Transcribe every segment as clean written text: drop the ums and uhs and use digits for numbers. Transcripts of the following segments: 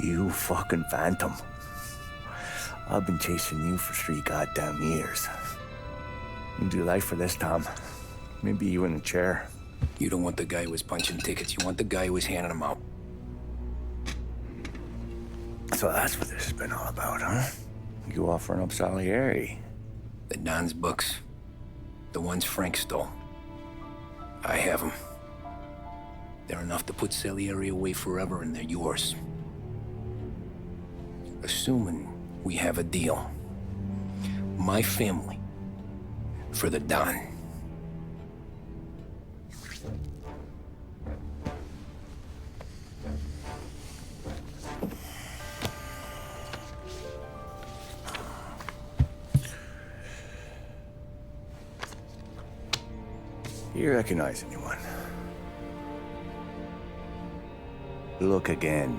You fucking phantom. I've been chasing you for 3 goddamn years. You do life for this, Tom. Maybe you in a chair. You don't want the guy who was punching tickets. You want the guy who was handing them out. So that's what this has been all about, huh? You offering up Salieri. The Don's books. The ones Frank stole. I have them. They're enough to put Salieri away forever, and they're yours. Assuming we have a deal. My family for the Don. You recognize anyone? Look again.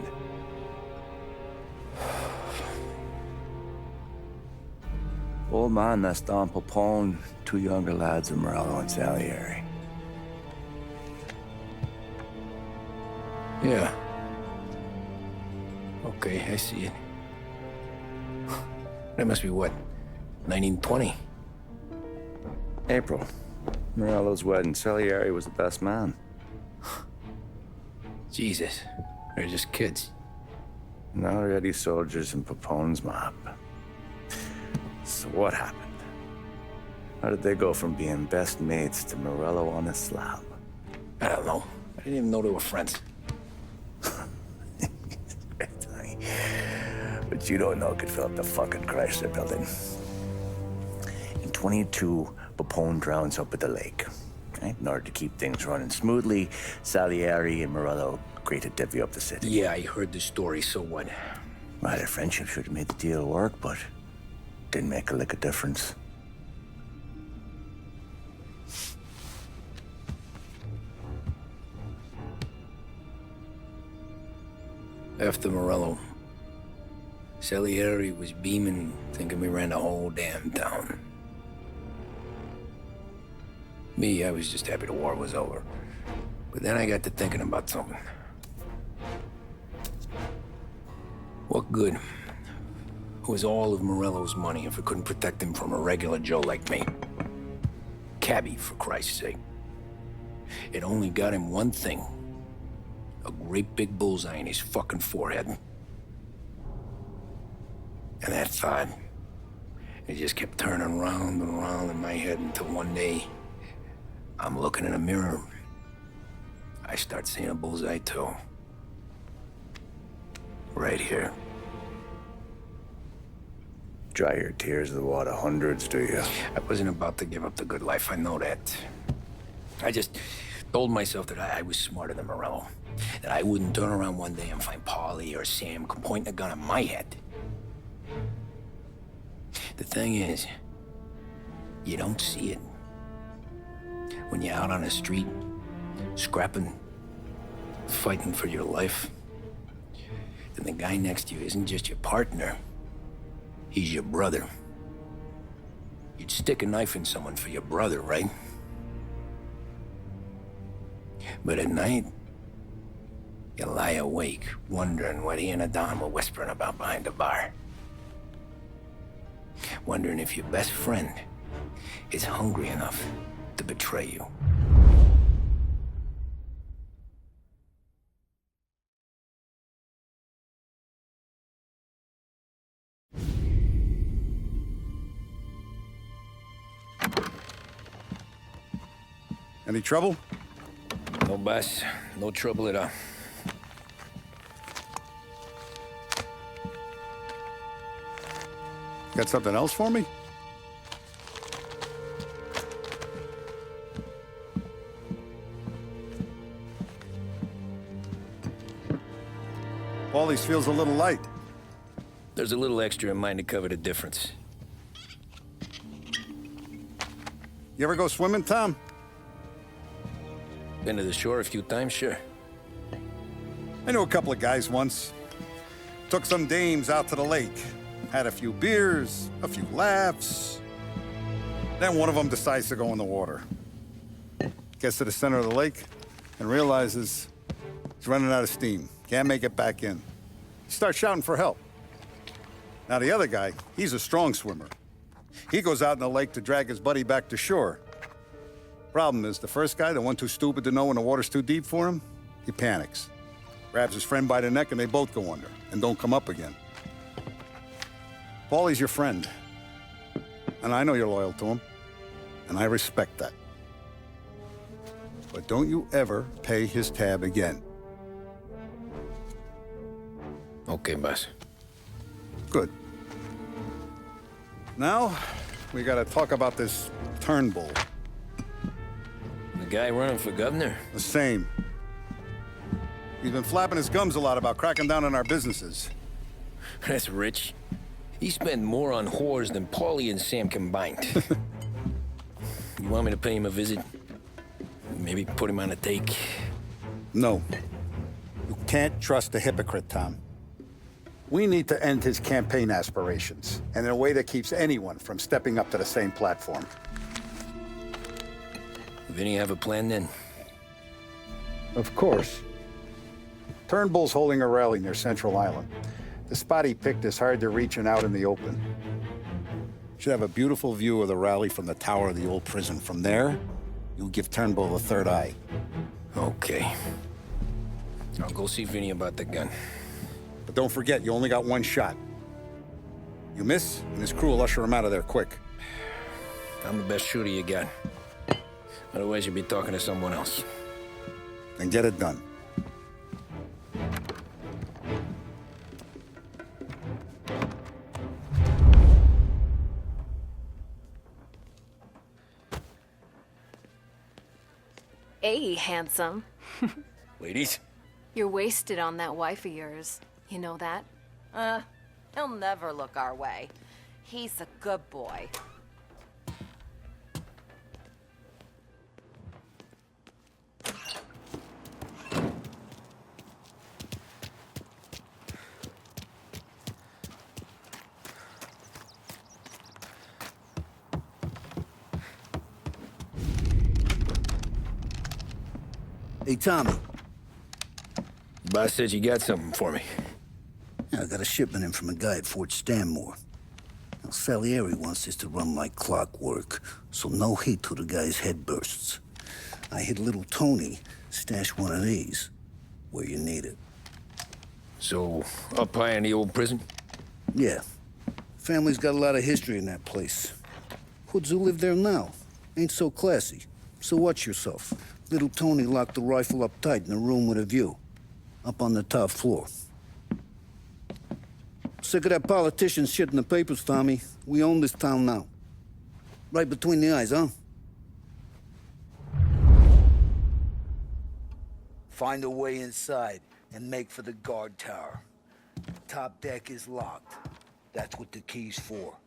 Old man, that's Don Popone, 2 younger lads of Morello and Salieri. Yeah. Okay, I see it. That must be what, 1920? April. Morello's wedding. Salieri was the best man. Jesus, they're just kids. Now already soldiers in Papone's mob. So what happened? How did they go from being best mates to Morello on a slab? I don't know. I didn't even know they were friends. But you don't know could fill up the fucking Chrysler building. In 22, Papone drowns up at the lake. Right? In order to keep things running smoothly, Salieri and Morello agreed to divvy up the city. Yeah, I heard the story, so what? Well, their friendship should have made the deal work, but didn't make a lick of difference. After Morello, Salieri was beaming, thinking we ran the whole damn town. Me, I was just happy the war was over. But then I got to thinking about something. What good was all of Morello's money if it couldn't protect him from a regular Joe like me? Cabbie, for Christ's sake. It only got him one thing. A great big bullseye in his fucking forehead. And that thought, it just kept turning round and round in my head until one day, I'm looking in a mirror. I start seeing a bullseye too. Right here. Dry your tears of the water hundreds, do you? I wasn't about to give up the good life, I know that. I just told myself that I was smarter than Morello. That I wouldn't turn around one day and find Paulie or Sam pointing a gun at my head. The thing is, you don't see it. When you're out on the street, scrapping, fighting for your life, then the guy next to you isn't just your partner, he's your brother. You'd stick a knife in someone for your brother, right? But at night, you lie awake, wondering what he and Don were whispering about behind the bar. Wondering if your best friend is hungry enough to betray you. Any trouble? No, boss. No trouble at all. Got something else for me? Paulie's feels a little light. There's a little extra in mine to cover the difference. You ever go swimming, Tom? Been to the shore a few times, sure. I knew a couple of guys once. Took some dames out to the lake. Had a few beers, a few laughs. Then one of them decides to go in the water. Gets to the center of the lake and realizes he's running out of steam. Can't make it back in. He starts shouting for help. Now the other guy, he's a strong swimmer. He goes out in the lake to drag his buddy back to shore. Problem is, the first guy, the one too stupid to know when the water's too deep for him, he panics. Grabs his friend by the neck and they both go under and don't come up again. Paulie's your friend. And I know you're loyal to him. And I respect that. But don't you ever pay his tab again. Okay, boss. Good. Now, we gotta talk about this Turnbull. The guy running for governor? The same. He's been flapping his gums a lot about cracking down on our businesses. That's rich. He spent more on whores than Paulie and Sam combined. You want me to pay him a visit? Maybe put him on a take? No. You can't trust a hypocrite, Tom. We need to end his campaign aspirations, and in a way that keeps anyone from stepping up to the same platform. Vinny have a plan then? Of course. Turnbull's holding a rally near Central Island. The spot he picked is hard to reach and out in the open. Should have a beautiful view of the rally from the tower of the old prison. From there, you'll give Turnbull the third eye. Okay. I'll go see Vinny about the gun. But don't forget, you only got one shot. You miss, and his crew will usher him out of there quick. I'm the best shooter you got. Otherwise, you'll be talking to someone else. Then get it done. Hey, handsome. Ladies? You're wasted on that wife of yours. You know that? He'll never look our way. He's a good boy. Hey, Tommy. Boss said you got something for me. Yeah, I got a shipment in from a guy at Fort Stanmore. Now, Salieri wants this to run like clockwork, so no heat till the guy's head bursts. I hit little Tony stash one of these where you need it. So, up high in the old prison? Yeah. Family's got a lot of history in that place. Hoods who live there now ain't so classy, so watch yourself. Little Tony locked the rifle up tight in a room with a view, up on the top floor. Sick of that politician shit in the papers, Tommy. We own this town now. Right between the eyes, huh? Find a way inside and make for the guard tower. Top deck is locked. That's what the key's for.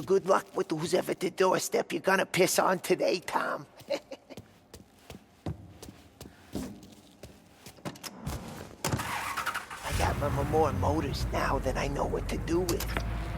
Good luck with who's ever the doorstep you're gonna piss on today, Tom. I got more motors now than I know what to do with.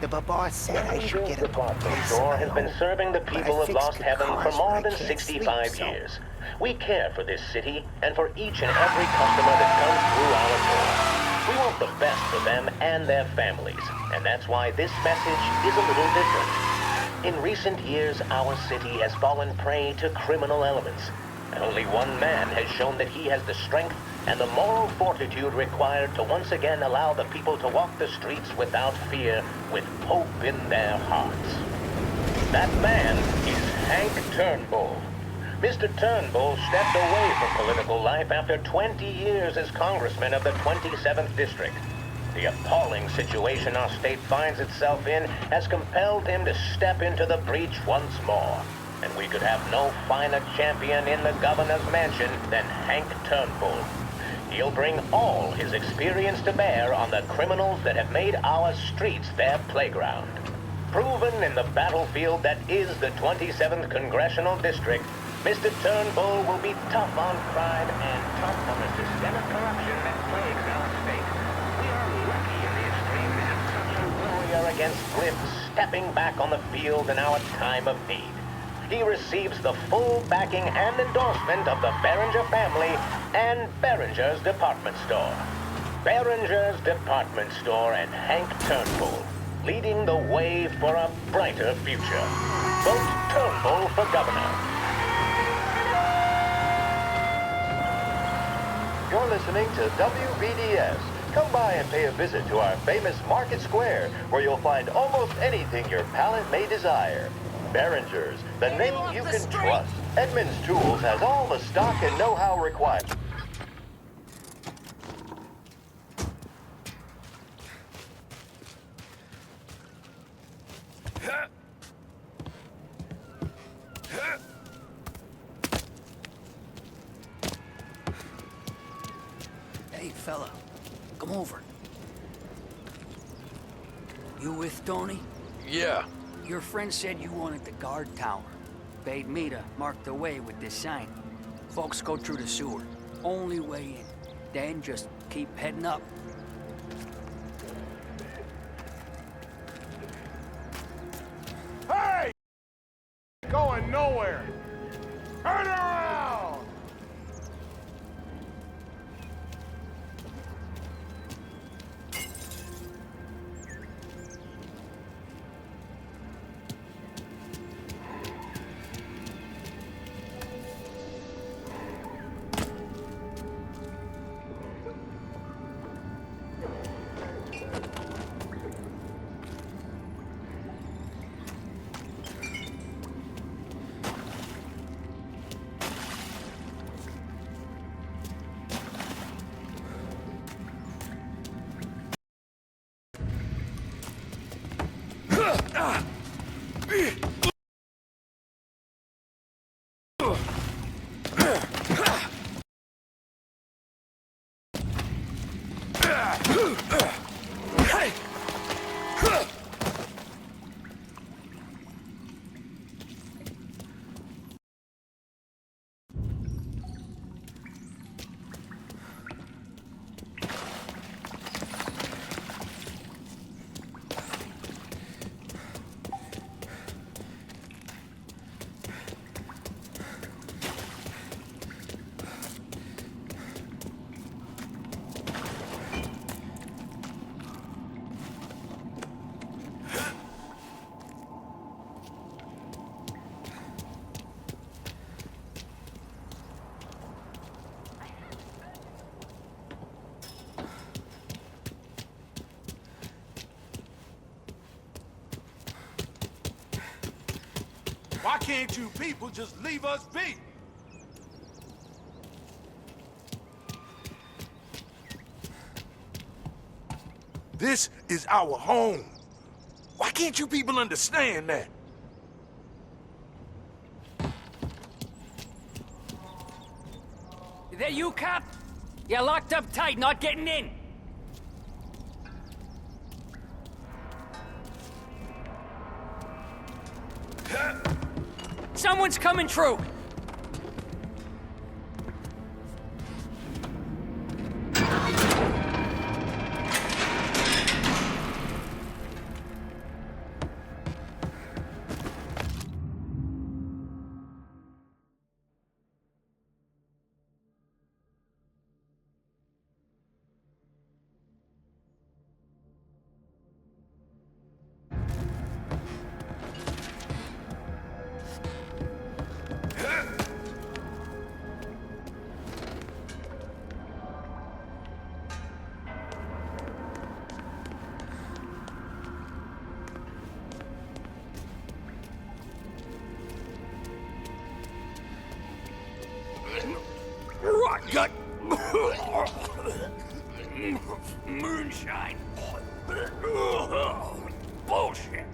The boss said I should get a department store has been serving the people of Lost Heaven for more than 65 years. We care for this city and for each and every customer that comes through our door. We want the best for them and their families, and that's why this message is a little different. In recent years, our city has fallen prey to criminal elements, and only one man has shown that he has the strength and the moral fortitude required to once again allow the people to walk the streets without fear, with hope in their hearts. That man is Hank Turnbull. Mr. Turnbull stepped away from political life after 20 years as congressman of the 27th District. The appalling situation our state finds itself in has compelled him to step into the breach once more. And we could have no finer champion in the governor's mansion than Hank Turnbull. He'll bring all his experience to bear on the criminals that have made our streets their playground. Proven in the battlefield that is the 27th Congressional District, Mr. Turnbull will be tough on crime and tough on the systemic corruption that plagues our state. We are lucky in the extreme to have such a warrior against Cliff stepping back on the field in our time of need. He receives the full backing and endorsement of the Behringer family and Behringer's Department Store. Behringer's Department Store and Hank Turnbull, leading the way for a brighter future. Vote Turnbull for governor. You're listening to WBDS. Come by and pay a visit to our famous Market Square, where you'll find almost anything your palate may desire. Behringer's, the name you can trust. Edmunds Tools has all the stock and know-how required. Hey, fella, come over. You with Tony? Yeah. Your friend said you wanted the guard tower. Bade me to mark the way with this sign. Folks go through the sewer. Only way in. Then just keep heading up. Hey! Going nowhere. Turn around! Why can't you people just leave us be? This is our home. Why can't you people understand that? Is that you, cop? You're locked up tight, not getting in. Someone's coming through. Rot gut. Moonshine. Bullshit.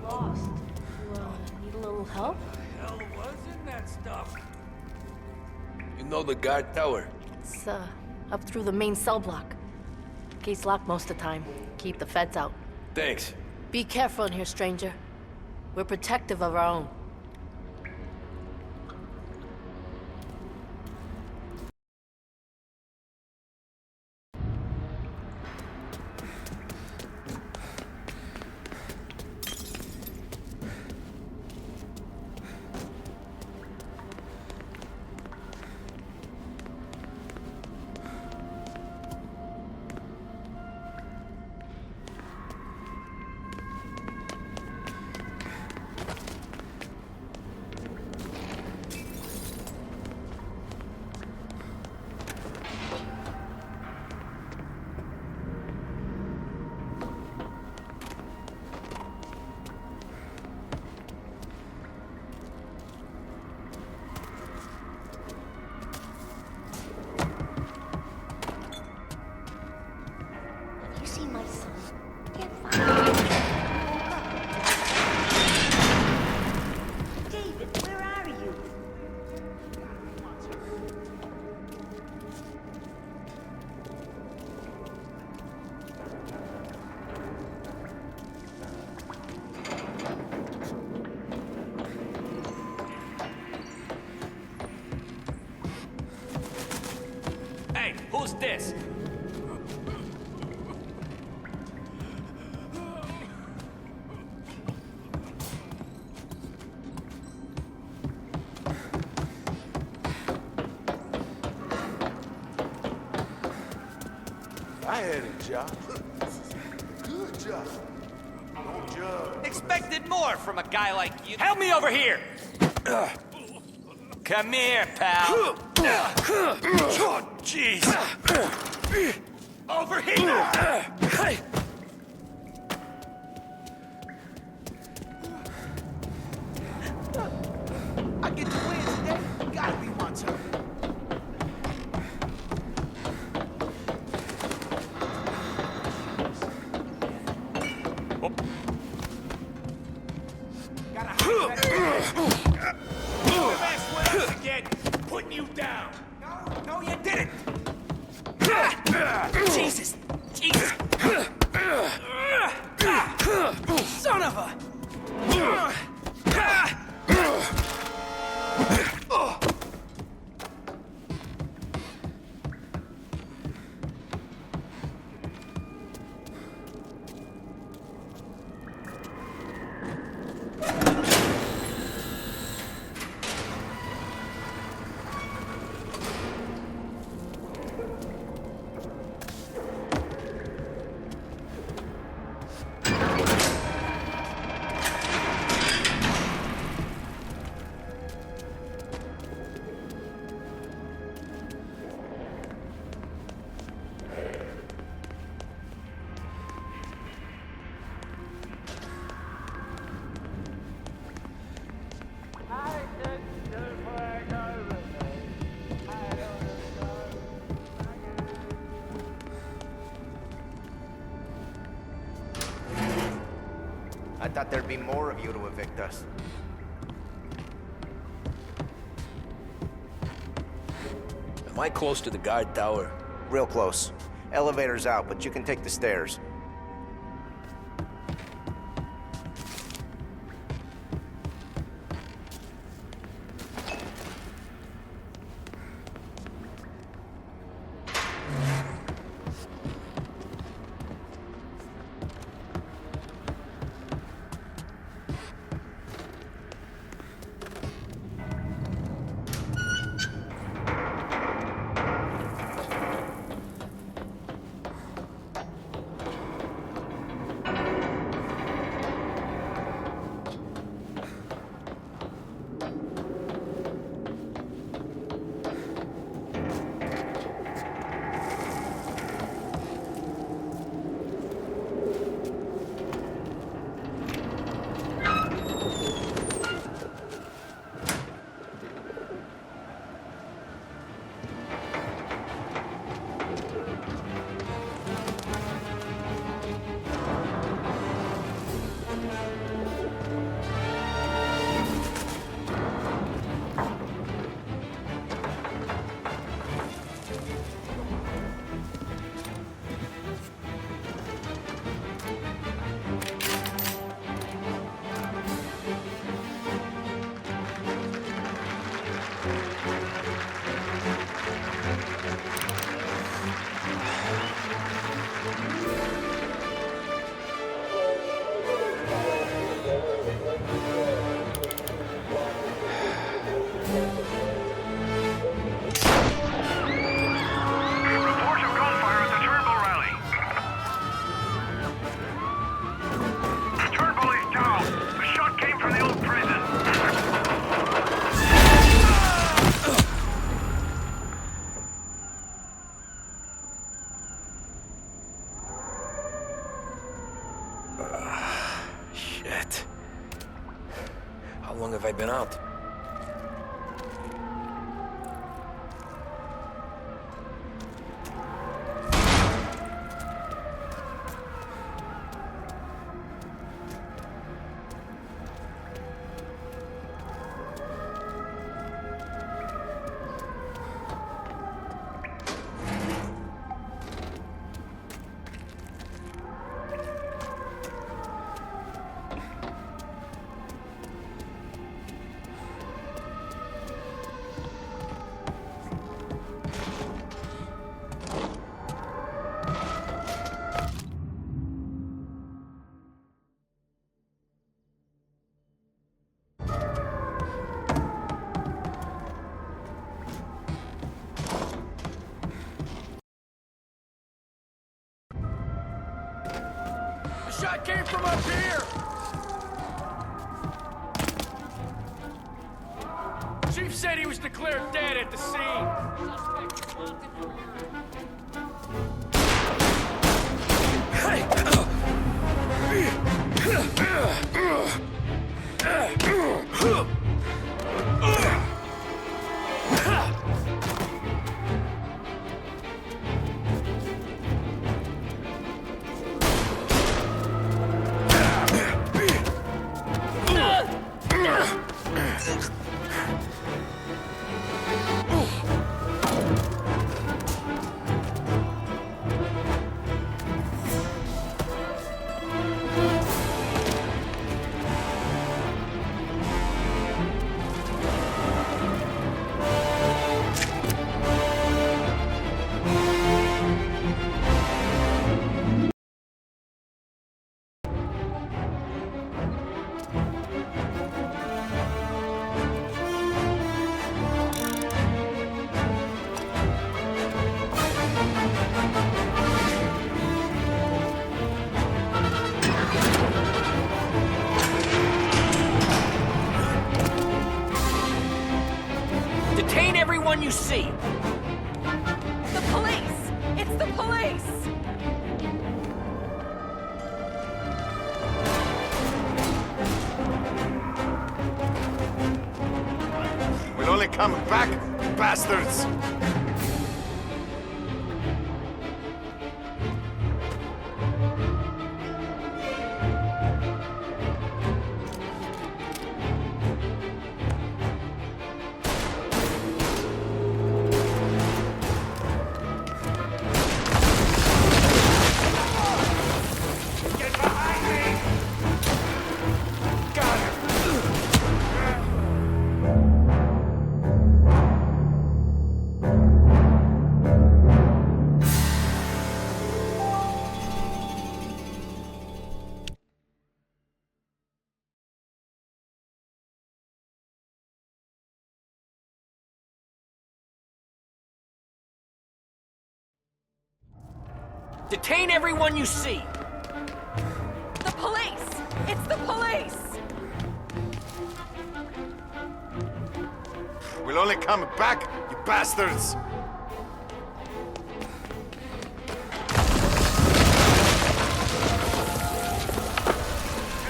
Lost. Need a little help? Hell was in that stuff. know the guard tower? It's, up through the main cell block. Gate's locked most of the time. Keep the feds out. Thanks. Be careful in here, stranger. We're protective of our own. You see my son? Can't find him. David, where are you? Hey, who's this? I had a job. Good job. Don't judge. Expected more from a guy like you. Help me over here! Come here, pal. Oh, jeez. Over here! I get to win today. Gotta be my turn. Again, putting you down. No, you didn't. Jesus! Jesus! Son of a... I thought there'd be more of you to evict us. Am I close to the guard tower? Real close. Elevator's out, but you can take the stairs. long have I been out? The shot came from up here! Chief said he was declared dead at the scene. Detain everyone you see! The police! It's the police! We'll only come back, bastards! Detain everyone you see! The police! It's the police! We'll only come back, you bastards!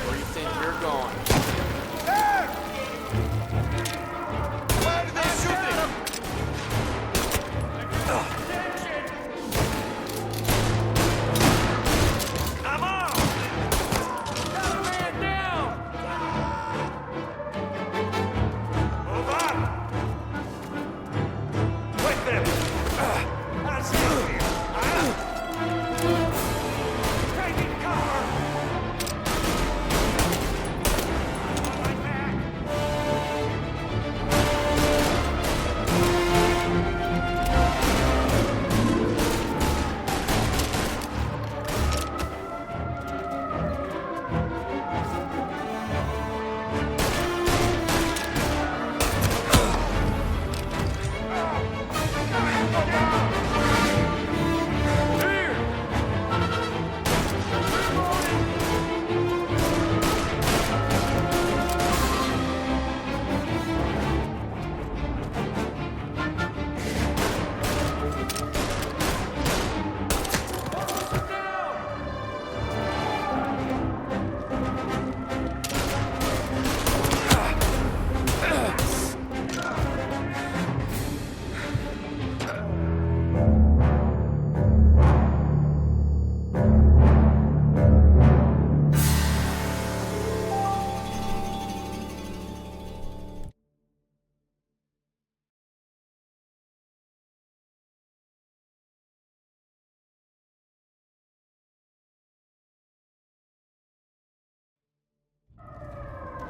Where do you think you're going? Where did they shoot him? Come on! Got a man down! Move up! Wait there!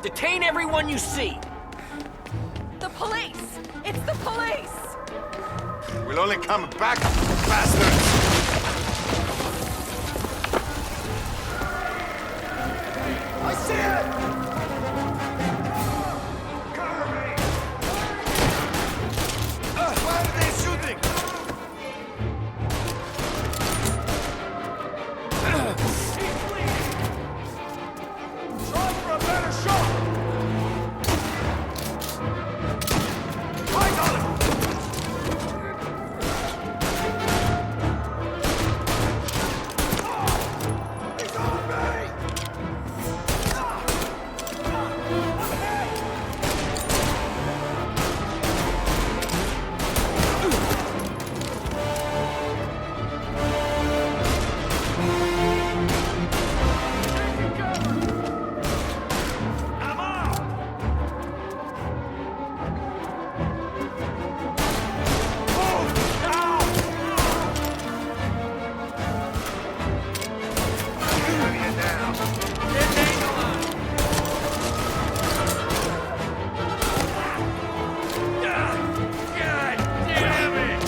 Detain everyone you see! The police! It's the police! We'll only come back, bastards! I see it! Why are they shooting? Try for a better shot! I got him! He's on me! I'm out! Move now! Enemy down! Get the angle on! God damn it!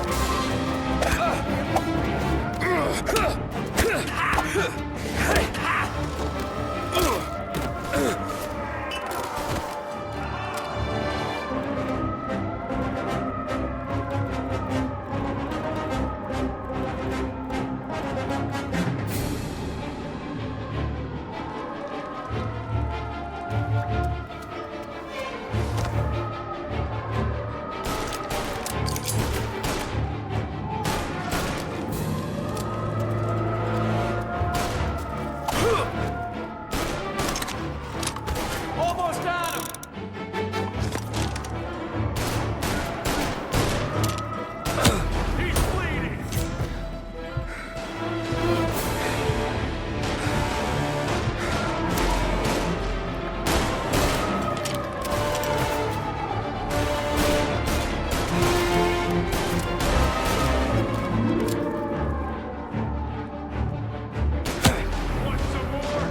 Almost got him! He's bleeding! Want some more?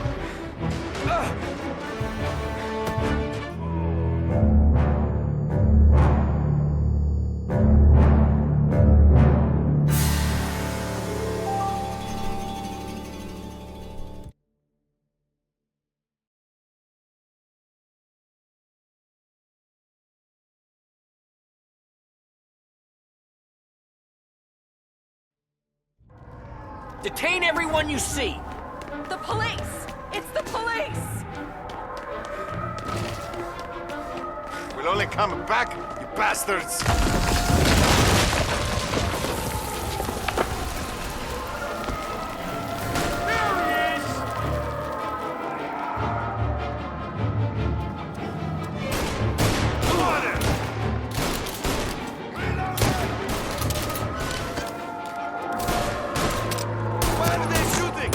Detain everyone you see! The police! It's the police! We'll only come back, you bastards! There he is! Got him! Why are they shooting?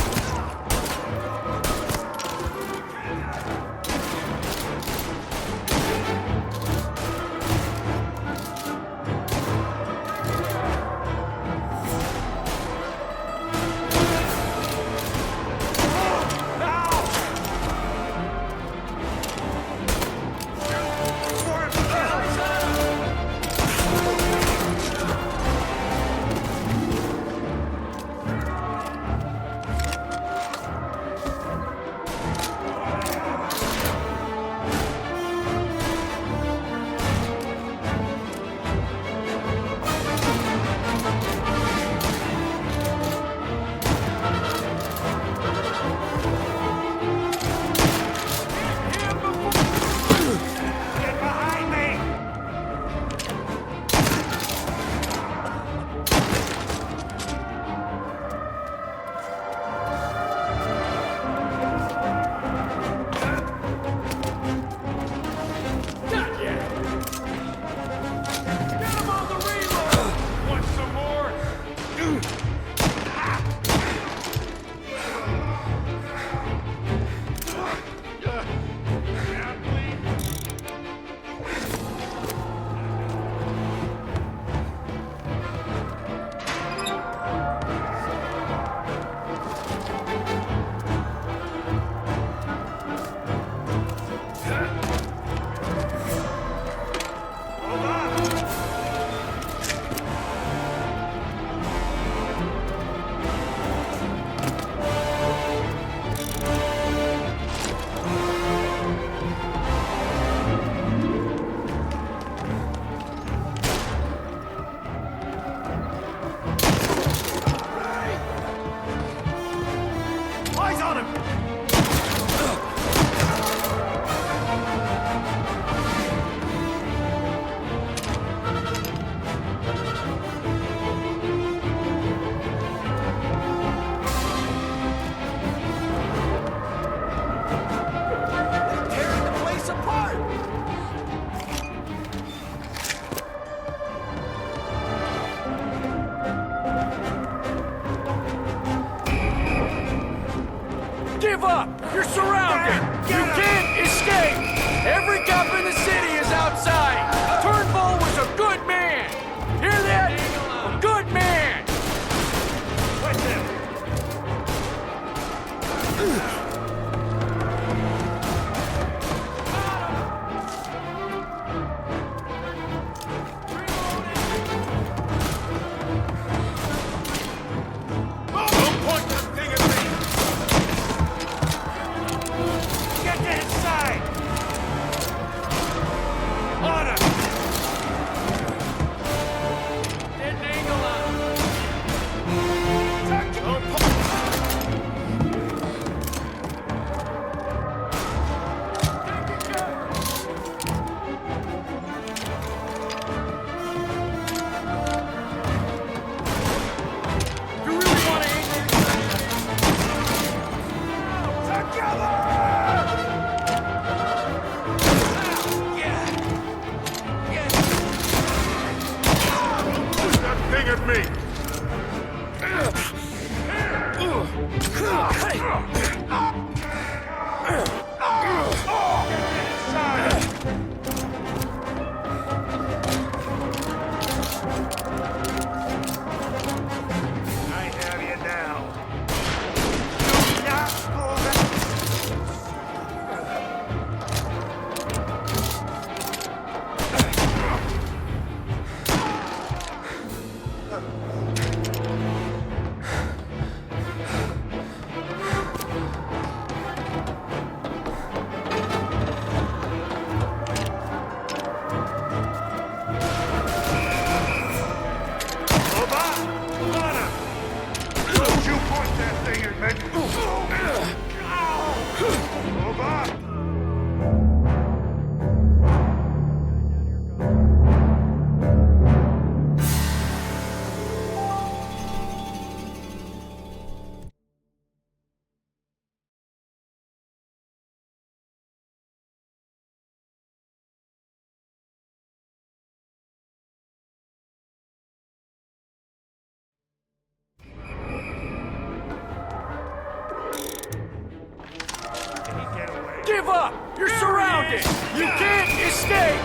Give up! You're surrounded! You can't escape!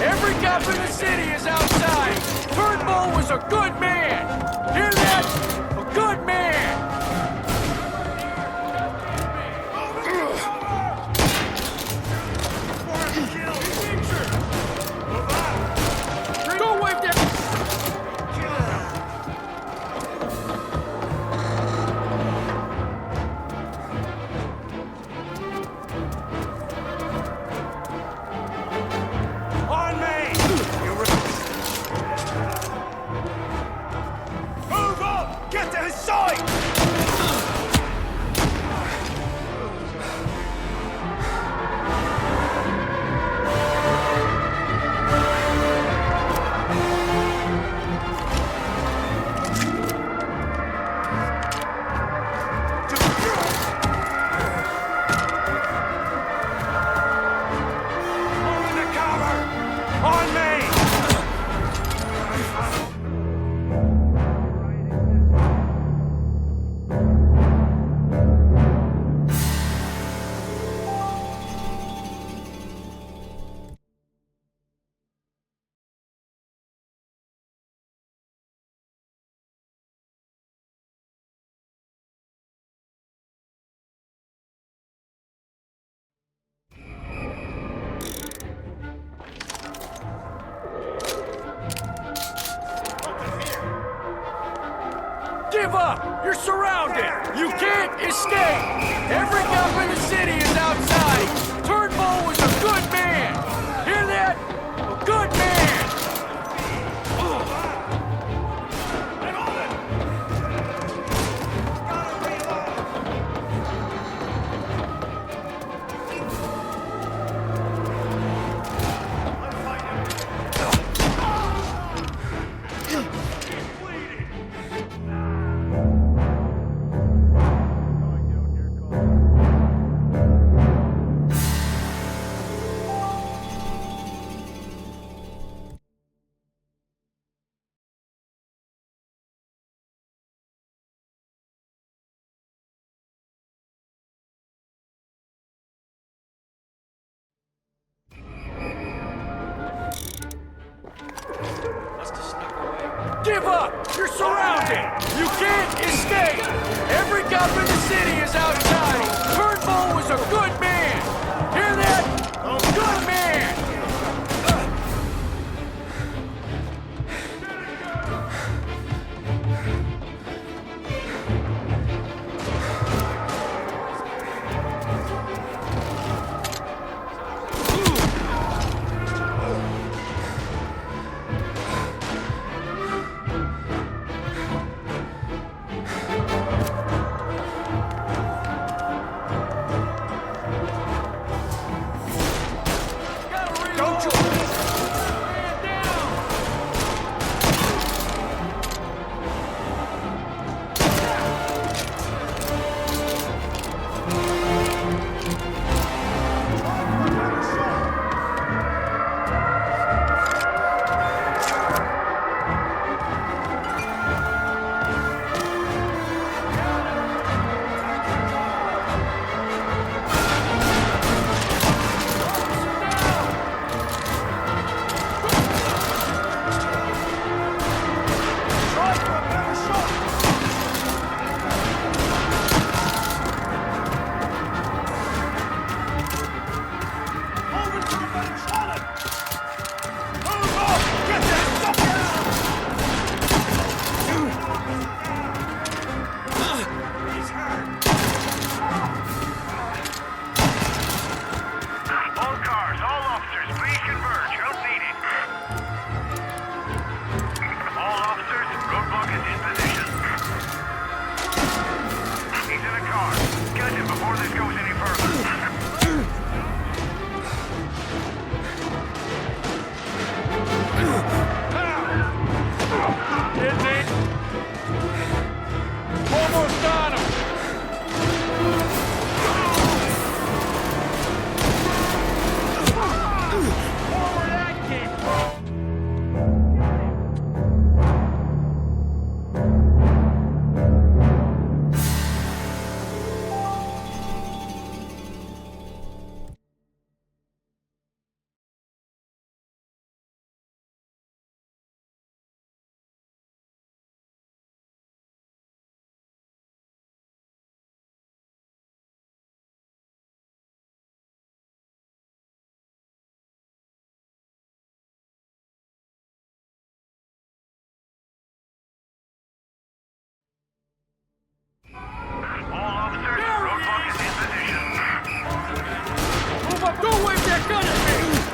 Every cop in the city is outside! Turnbull was a good man! Hear that? A good man! Go with them! On me! Move up! Get to his side! Move into cover! On me! Give up! You're surrounded! You can't escape! Every cop in the city is outside! Turnbull was a good man! Hear that? A good man! Give up! You're surrounded! You can't escape! Every cop in the city is outside! Turnbull was a good man! Hear that? A good man! Don't wave that gun at me!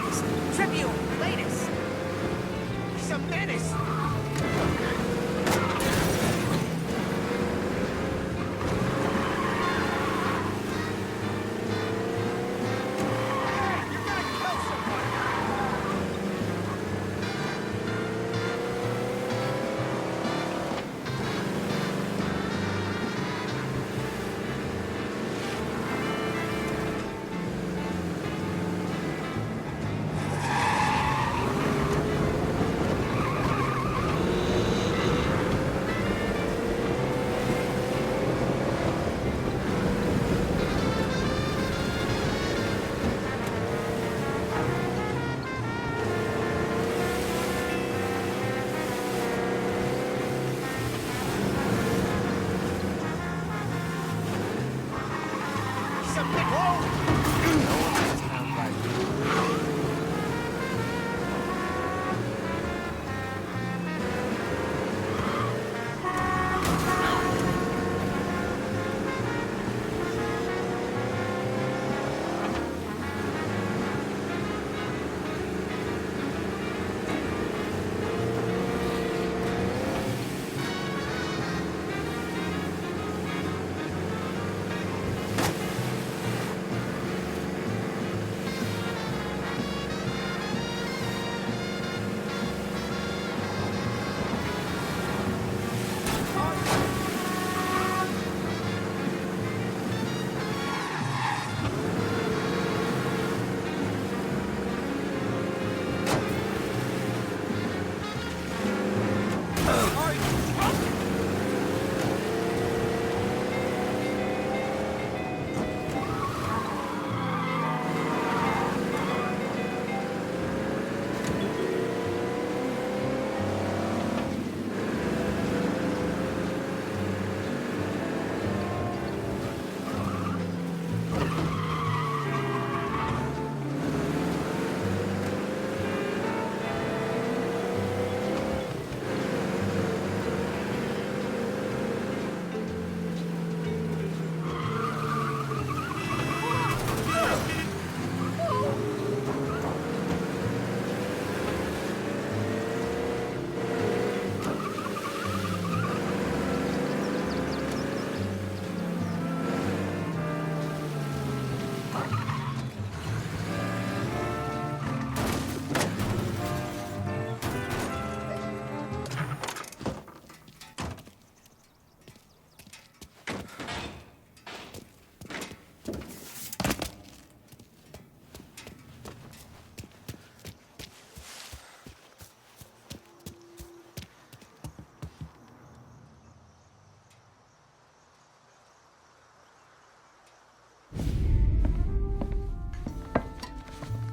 Times Tribune, latest. He's a menace.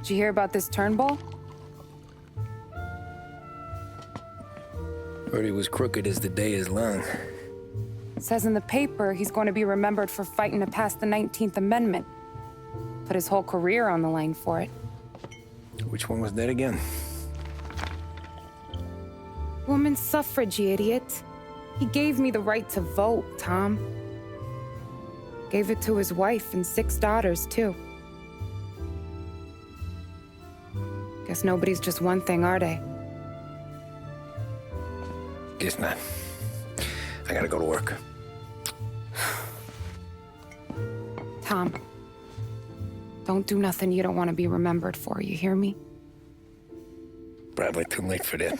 Did you hear about this Turnbull? Heard he was crooked as the day is long. It says in the paper he's going to be remembered for fighting to pass the 19th Amendment. Put his whole career on the line for it. Which one was that again? Women's suffrage, you idiot. He gave me the right to vote, Tom. Gave it to his wife and 6 daughters, too. Guess nobody's just one thing, are they? Guess not. I gotta go to work. Tom, don't do nothing you don't want to be remembered for, you hear me? Probably too late for that.